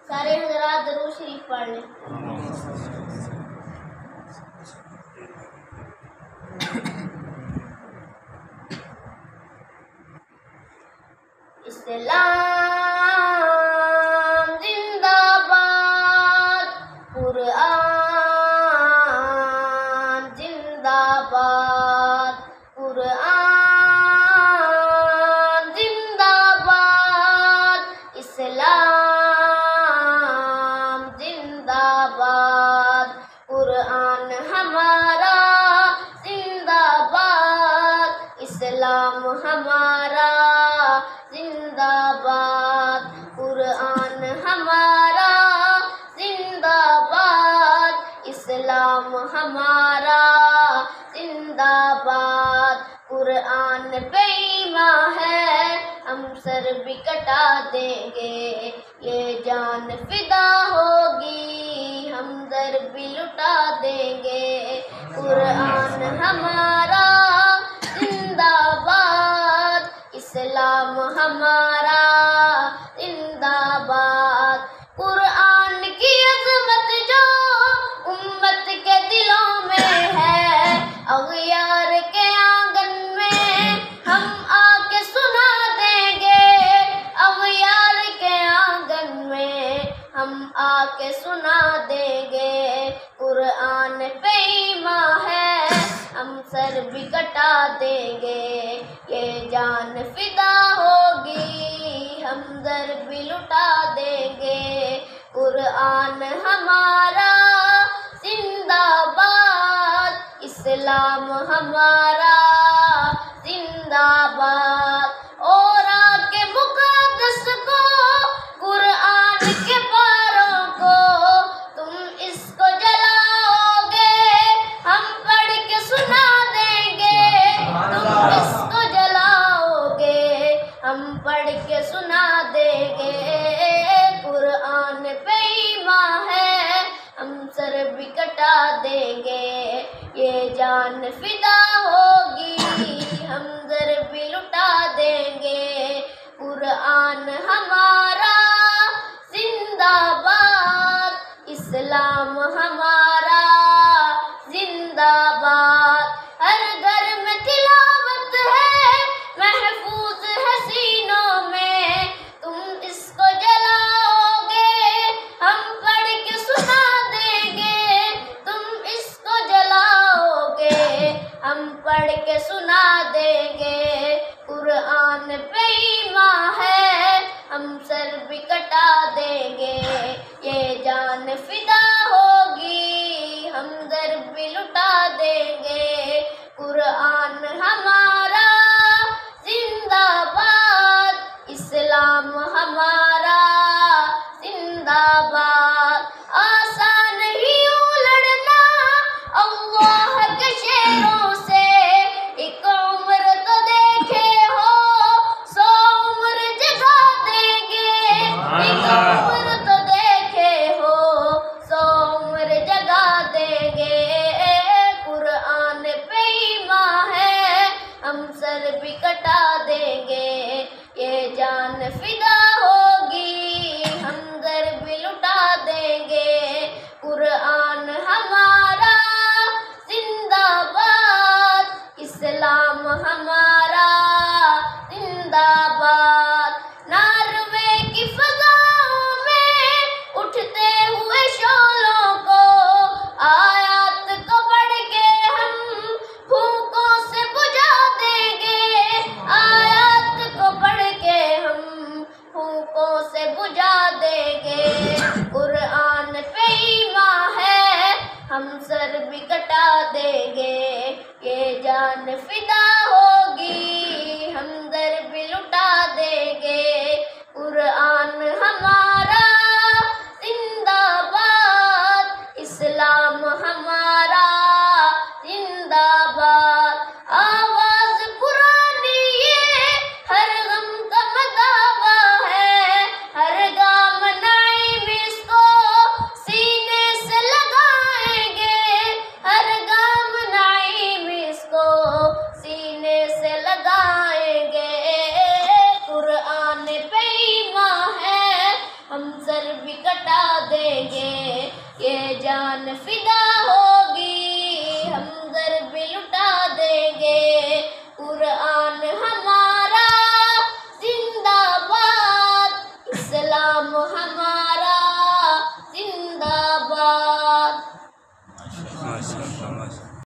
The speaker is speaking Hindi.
सारे हजरात दरूद शरीफ पढ़ लें। इस्लाम जिंदाबाद, कुरआन जिंदाबाद, कुरआन जिंदाबाद, इस्लाम जिंदाबाद, कुरआन हमारा जिंदाबाद, इस्लाम हमारा जिंदाबाद, कुरआन हमारा जिंदाबाद, इस्लाम हमारा जिंदाबाद। कुरआन बेईमान है, हम सर भी कटा देंगे, ये जान फिदा होगी, हम दर भी लुटा देंगे। कुरआन हमारा जिंदाबाद, इस्लाम हमारा जिंदाबाद। कुरआन की अज़मत जो उम्मत के दिलों में है, अग़यार के आंगन में हम आके सुना देंगे, अग़यार के आंगन में हम आके सुना देंगे। कुरआन बेईमान है, हम सर भी कटा देंगे, ये जान फिदा होगी, हम दर भी लुटा देंगे। कुरआन हमारा जिंदाबाद, इस्लाम हमारा जिंदाबाद। और आके मुक़द्दस को, कुरआन के पारों को, तुम इसको जलाओगे, हम पढ़ के सुना देंगे। तुम इसको जलाओगे, हम पढ़ के सुना देंगे। कुरआन बेईमान है, हम सर भी कटा देंगे, ये जान फिदा होगी, हम दर भी लुटा देंगे। कुरआन हमारा जिंदाबाद, इस्लाम हमारा जिंदाबाद। हर घर में तिलावत है, महफूज है सीनों में, तुम इसको जलाओगे, हम पढ़ के सुना देंगे। तुम इसको जलाओगे, हम पढ़ के सुना देंगे। कुरआन बेईमान है, हम सर भी कटा देंगे, ये जान फिदा होगी, हम दर भी लुटा देंगे। कुरआन हमारा जिंदाबाद, इस्लाम हमारा जिंदाबाद। आसान ही लड़ना अल्लाह के शेरों से, एक उम्र तो देखे हो, 100 उम्र जगा देंगे। एक उम्र तो देखे हो, 100 उम्र जगा देंगे। कुरआन बेईमान है, हम सर भी कटा देंगे, ये जान फिदा होगी, हम दर भी लुटा देंगे। कुरआन हमारा जिंदाबाद, इस्लाम हमारा जिंदाबाद। नारवे की फ़ज़ाओं में उठते हुए शोलों को, आयात को पढ़ के हम फूकों से बुझा देंगे, आयात को पढ़ के हम फूकों से बुझा देंगे। कुरआन बेईमान है, हम सर भी कटा देंगे, ये जान फिदा होगी, हम दर भी लुटा देंगे। कुरआन हमारा जिंदाबाद, इस्लाम हमारा जिंदाबाद। आवाज पुरानी ये हर गम का मदावा है, हर गाम नाइम इसको सीने से लगाएंगे, हर गाम नाइम इसको सीने भी कटा देंगे, ये जान फिदा होगी हम घर भी लुटा देंगे। कुरान हमारा जिंदाबाद, इस्लाम हमारा जिंदाबाद। माशाअल्लाह।